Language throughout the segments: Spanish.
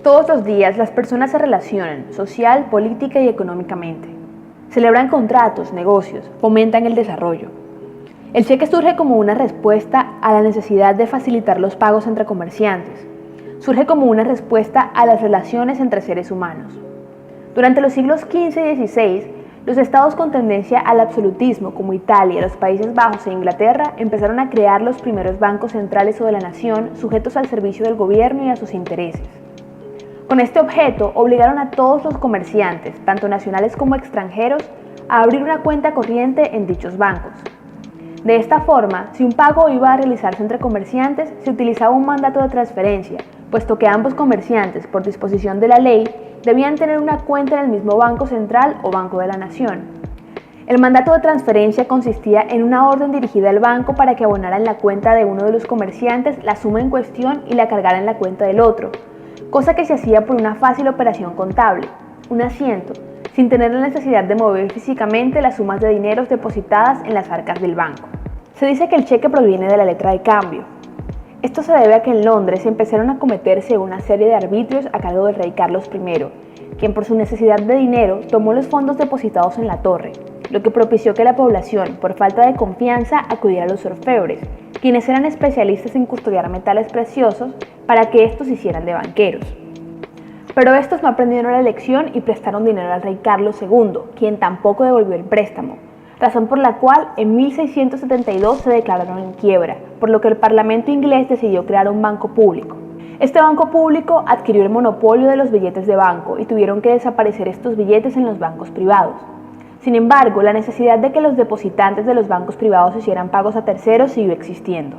Todos los días las personas se relacionan social, política y económicamente. Celebran contratos, negocios, fomentan el desarrollo. El cheque surge como una respuesta a la necesidad de facilitar los pagos entre comerciantes. Surge como una respuesta a las relaciones entre seres humanos. Durante los siglos XV y XVI, los estados con tendencia al absolutismo, como Italia, los Países Bajos e Inglaterra, empezaron a crear los primeros bancos centrales o de la nación, sujetos al servicio del gobierno y a sus intereses. Con este objeto, obligaron a todos los comerciantes, tanto nacionales como extranjeros, a abrir una cuenta corriente en dichos bancos. De esta forma, si un pago iba a realizarse entre comerciantes, se utilizaba un mandato de transferencia, puesto que ambos comerciantes, por disposición de la ley, debían tener una cuenta en el mismo Banco Central o Banco de la Nación. El mandato de transferencia consistía en una orden dirigida al banco para que abonara en la cuenta de uno de los comerciantes la suma en cuestión y la cargara en la cuenta del otro, cosa que se hacía por una fácil operación contable, un asiento, sin tener la necesidad de mover físicamente las sumas de dineros depositadas en las arcas del banco. Se dice que el cheque proviene de la letra de cambio. Esto se debe a que en Londres empezaron a cometerse una serie de arbitrios a cargo del rey Carlos I, quien por su necesidad de dinero tomó los fondos depositados en la torre, lo que propició que la población, por falta de confianza, acudiera a los orfebres, quienes eran especialistas en custodiar metales preciosos para que estos hicieran de banqueros. Pero estos no aprendieron la lección y prestaron dinero al rey Carlos II, quien tampoco devolvió el préstamo, razón por la cual en 1672 se declararon en quiebra, por lo que el Parlamento inglés decidió crear un banco público. Este banco público adquirió el monopolio de los billetes de banco y tuvieron que desaparecer estos billetes en los bancos privados. Sin embargo, la necesidad de que los depositantes de los bancos privados hicieran pagos a terceros siguió existiendo.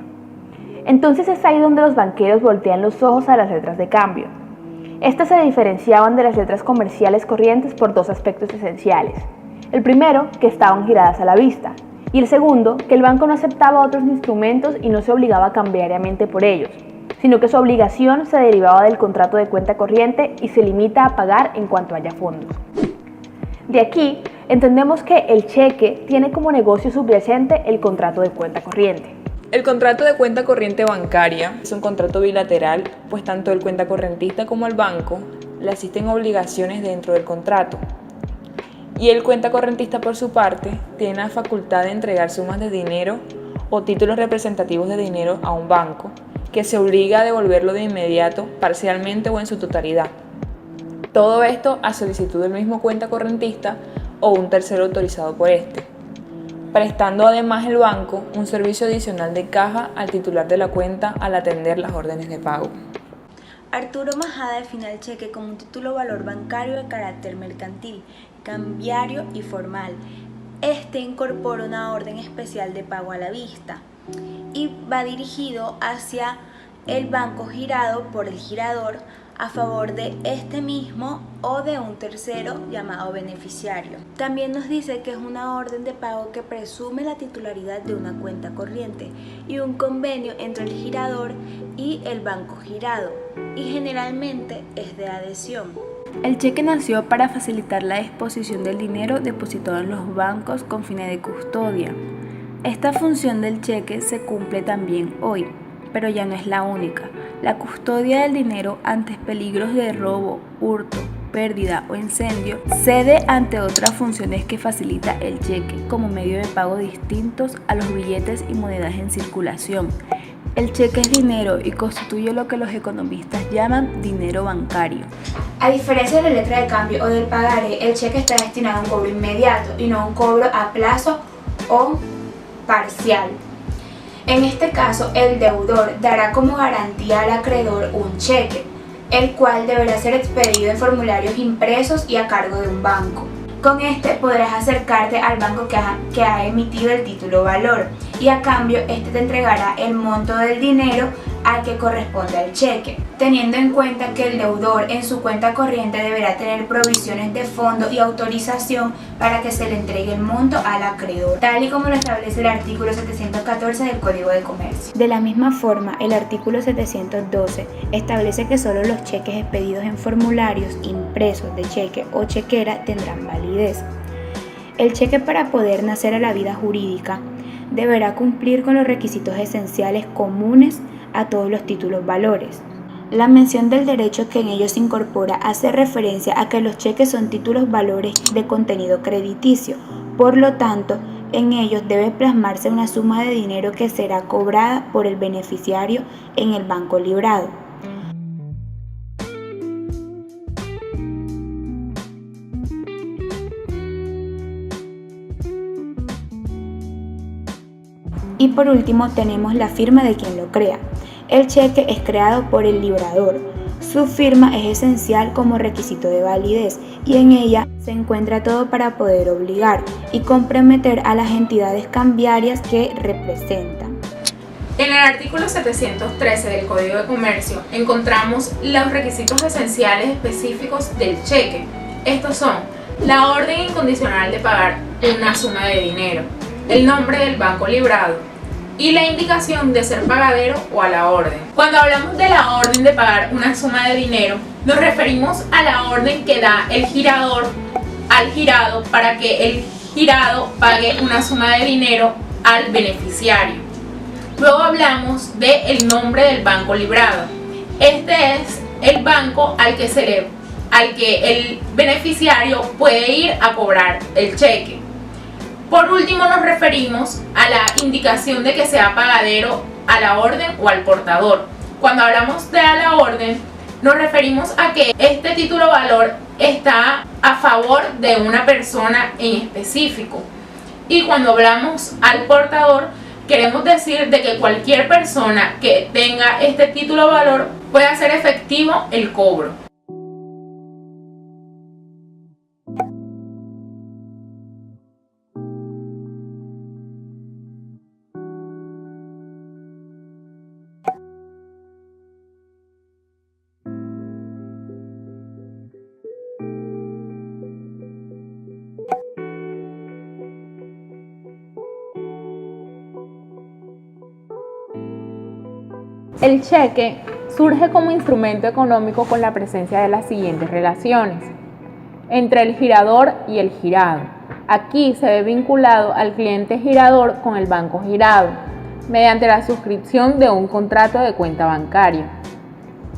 Entonces es ahí donde los banqueros voltean los ojos a las letras de cambio. Estas se diferenciaban de las letras comerciales corrientes por dos aspectos esenciales. El primero, que estaban giradas a la vista, y el segundo, que el banco no aceptaba otros instrumentos y no se obligaba cambiariamente por ellos, sino que su obligación se derivaba del contrato de cuenta corriente y se limita a pagar en cuanto haya fondos. De aquí, entendemos que el cheque tiene como negocio subyacente el contrato de cuenta corriente. El contrato de cuenta corriente bancaria es un contrato bilateral, pues tanto el cuentacorrentista como el banco le asisten obligaciones dentro del contrato. Y el cuentacorrentista, por su parte, tiene la facultad de entregar sumas de dinero o títulos representativos de dinero a un banco, que se obliga a devolverlo de inmediato, parcialmente o en su totalidad. Todo esto a solicitud del mismo cuentacorrentista o un tercero autorizado por este, prestando además el banco un servicio adicional de caja al titular de la cuenta al atender las órdenes de pago. Arturo Majada define el cheque como un título valor bancario de carácter mercantil, cambiario y formal. Este incorpora una orden especial de pago a la vista y va dirigido hacia el banco girado por el girador a favor de este mismo o de un tercero llamado beneficiario. También nos dice que es una orden de pago que presume la titularidad de una cuenta corriente y un convenio entre el girador y el banco girado, y generalmente es de adhesión. El cheque nació para facilitar la disposición del dinero depositado en los bancos con fines de custodia. Esta función del cheque se cumple también hoy, pero ya no es la única. La custodia del dinero ante peligros de robo, hurto, pérdida o incendio cede ante otras funciones que facilita el cheque como medio de pago distintos a los billetes y monedas en circulación. El cheque es dinero y constituye lo que los economistas llaman dinero bancario. A diferencia de la letra de cambio o del pagaré, el cheque está destinado a un cobro inmediato y no a un cobro a plazo o parcial. En este caso, el deudor dará como garantía al acreedor un cheque, el cual deberá ser expedido en formularios impresos y a cargo de un banco. Con este podrás acercarte al banco que ha emitido el título valor y a cambio este te entregará el monto del dinero al que corresponde al cheque, teniendo en cuenta que el deudor en su cuenta corriente deberá tener provisiones de fondo y autorización para que se le entregue el monto al acreedor, tal y como lo establece el artículo 714 del Código de Comercio. De la misma forma, el artículo 712 establece que solo los cheques expedidos en formularios impresos de cheque o chequera tendrán validez. El cheque, para poder nacer a la vida jurídica, deberá cumplir con los requisitos esenciales comunes a todos los títulos valores. La mención del derecho que en ellos se incorpora hace referencia a que los cheques son títulos valores de contenido crediticio. Por lo tanto, en ellos debe plasmarse una suma de dinero que será cobrada por el beneficiario en el banco librado. Y por último tenemos la firma de quien lo crea. El cheque es creado por el librador. Su firma es esencial como requisito de validez y en ella se encuentra todo para poder obligar y comprometer a las entidades cambiarias que representan. En el artículo 713 del Código de Comercio encontramos los requisitos esenciales específicos del cheque. Estos son la orden incondicional de pagar una suma de dinero, el nombre del banco librado y la indicación de ser pagadero o a la orden. Cuando hablamos de la orden de pagar una suma de dinero, nos referimos a la orden que da el girador al girado para que el girado pague una suma de dinero al beneficiario. Luego hablamos del nombre del banco librado. Este es el banco al que el beneficiario puede ir a cobrar el cheque. Por último, nos referimos a la indicación de que sea pagadero a la orden o al portador. Cuando hablamos de a la orden, nos referimos a que este título valor está a favor de una persona en específico. Y cuando hablamos al portador, queremos decir de que cualquier persona que tenga este título valor puede hacer efectivo el cobro. El cheque surge como instrumento económico con la presencia de las siguientes relaciones: entre el girador y el girado. Aquí se ve vinculado al cliente girador con el banco girado, mediante la suscripción de un contrato de cuenta bancaria.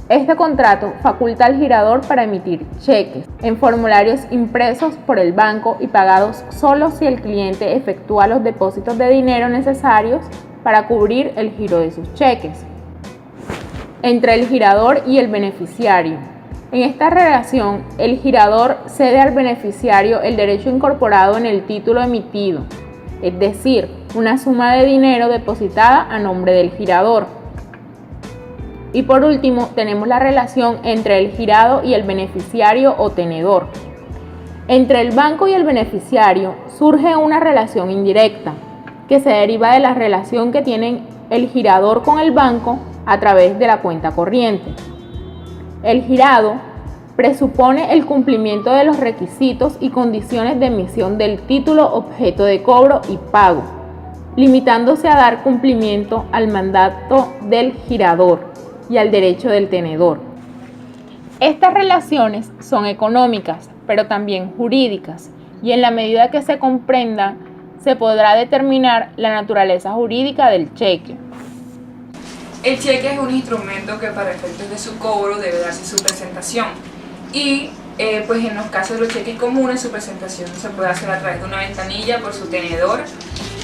Este contrato faculta al girador para emitir cheques en formularios impresos por el banco y pagados solo si el cliente efectúa los depósitos de dinero necesarios para cubrir el giro de sus cheques. Entre el girador y el beneficiario. En esta relación, el girador cede al beneficiario el derecho incorporado en el título emitido, es decir, una suma de dinero depositada a nombre del girador. Y por último, tenemos la relación entre el girado y el beneficiario o tenedor. Entre el banco y el beneficiario surge una relación indirecta, que se deriva de la relación que tienen el girador con el banco a través de la cuenta corriente. El girado presupone el cumplimiento de los requisitos y condiciones de emisión del título objeto de cobro y pago, limitándose a dar cumplimiento al mandato del girador y al derecho del tenedor. Estas relaciones son económicas, pero también jurídicas, y en la medida que se comprenda, se podrá determinar la naturaleza jurídica del cheque. El cheque es un instrumento que para efectos de su cobro debe darse su presentación y pues en los casos de los cheques comunes su presentación se puede hacer a través de una ventanilla por su tenedor.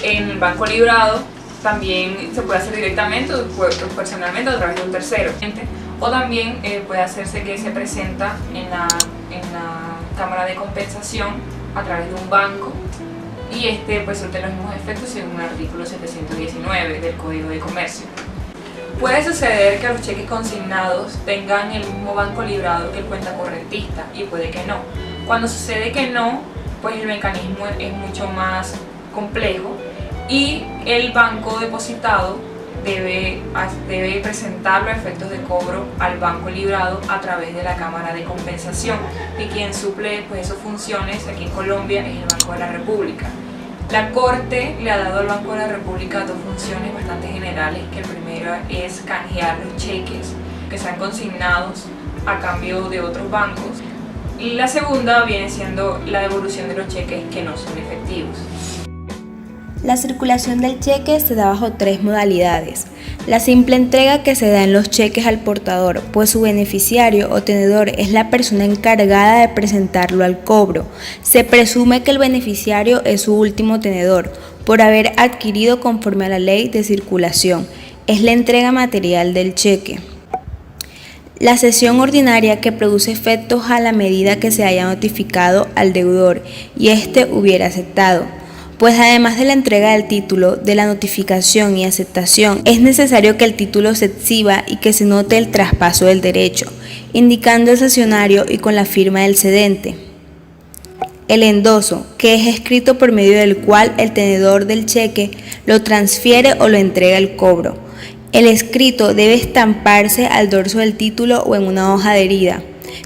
En el banco librado también se puede hacer directamente o personalmente a través de un tercero, o también puede hacerse que se presenta en la cámara de compensación a través de un banco y pues surte los mismos efectos según el artículo 719 del Código de Comercio. Puede suceder que los cheques consignados tengan el mismo banco librado que el cuenta correntista y puede que no. Cuando sucede que no, pues el mecanismo es mucho más complejo y el banco depositado debe presentar los efectos de cobro al banco librado a través de la Cámara de Compensación y quien suple pues esas funciones aquí en Colombia es el Banco de la República. La Corte le ha dado al Banco de la República dos funciones bastante generales, que el primero es canjear los cheques que sean consignados a cambio de otros bancos y la segunda viene siendo la devolución de los cheques que no son efectivos. La circulación del cheque se da bajo 3 modalidades. La simple entrega, que se da en los cheques al portador, pues su beneficiario o tenedor es la persona encargada de presentarlo al cobro. Se presume que el beneficiario es su último tenedor, por haber adquirido conforme a la ley de circulación. Es la entrega material del cheque. La cesión ordinaria, que produce efectos a la medida que se haya notificado al deudor y éste hubiera aceptado. Pues además de la entrega del título, de la notificación y aceptación, es necesario que el título se exhiba y que se note el traspaso del derecho, indicando el cesionario y con la firma del cedente. El endoso, que es escrito por medio del cual el tenedor del cheque lo transfiere o lo entrega al cobro. El escrito debe estamparse al dorso del título o en una hoja adherida,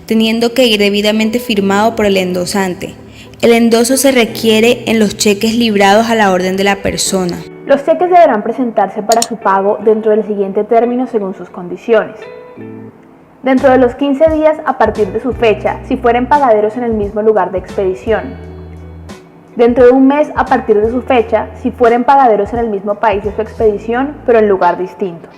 teniendo que ir debidamente firmado por el endosante. El endoso se requiere en los cheques librados a la orden de la persona. Los cheques deberán presentarse para su pago dentro del siguiente término según sus condiciones. Dentro de los 15 días a partir de su fecha, si fueren pagaderos en el mismo lugar de expedición. Dentro de un mes a partir de su fecha, si fueren pagaderos en el mismo país de su expedición, pero en lugar distinto.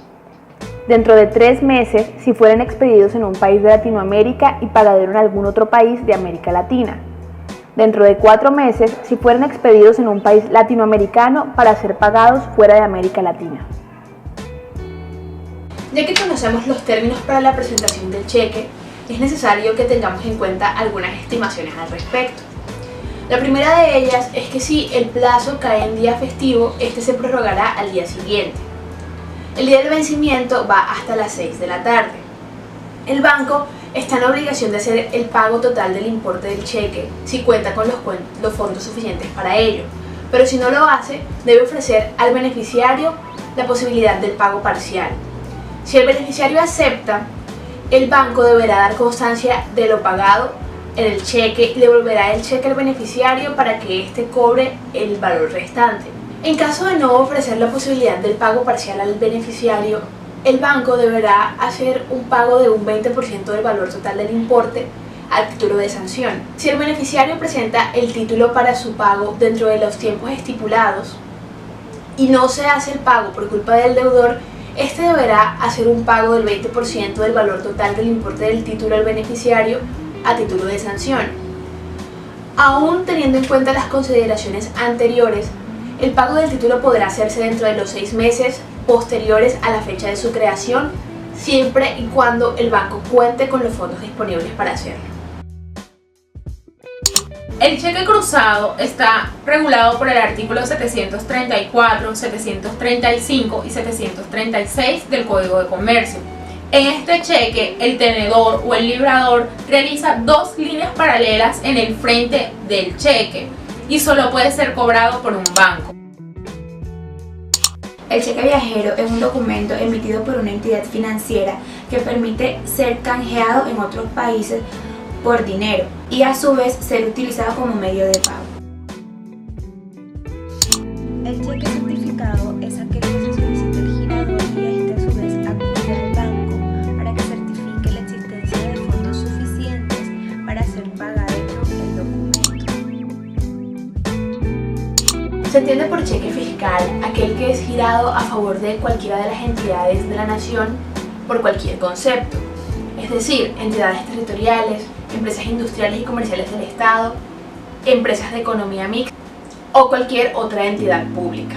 Dentro de 3 meses, si fueren expedidos en un país de Latinoamérica y pagadero en algún otro país de América Latina. Dentro de 4 meses, si fueren expedidos en un país latinoamericano para ser pagados fuera de América Latina. Ya que conocemos los términos para la presentación del cheque, es necesario que tengamos en cuenta algunas estimaciones al respecto. La primera de ellas es que si el plazo cae en día festivo, este se prorrogará al día siguiente. El día del vencimiento va hasta las 6 de la tarde. El banco está en obligación de hacer el pago total del importe del cheque si cuenta con los fondos suficientes para ello, pero si no lo hace, debe ofrecer al beneficiario la posibilidad del pago parcial. Si el beneficiario acepta, el banco deberá dar constancia de lo pagado en el cheque y devolverá el cheque al beneficiario para que éste cobre el valor restante. En caso de no ofrecer la posibilidad del pago parcial al beneficiario, el banco deberá hacer un pago de un 20% del valor total del importe a título de sanción. Si el beneficiario presenta el título para su pago dentro de los tiempos estipulados y no se hace el pago por culpa del deudor, este deberá hacer un pago del 20% del valor total del importe del título al beneficiario a título de sanción. Aún teniendo en cuenta las consideraciones anteriores, el pago del título podrá hacerse dentro de los 6 meses posteriores a la fecha de su creación, siempre y cuando el banco cuente con los fondos disponibles para hacerlo. El cheque cruzado está regulado por el artículo 734, 735 y 736 del Código de Comercio. En este cheque, el tenedor o el librador realiza 2 líneas paralelas en el frente del cheque y solo puede ser cobrado por un banco. El cheque viajero es un documento emitido por una entidad financiera que permite ser canjeado en otros países por dinero y a su vez ser utilizado como medio de pago. El cheque certificado es aquel que se solicita al girador y este a su vez acude al banco para que certifique la existencia de fondos suficientes para hacer pagadero el documento. Se entiende por cheque fiscal aquel que es girado a favor de cualquiera de las entidades de la nación por cualquier concepto, es decir, entidades territoriales, empresas industriales y comerciales del Estado, empresas de economía mixta o cualquier otra entidad pública.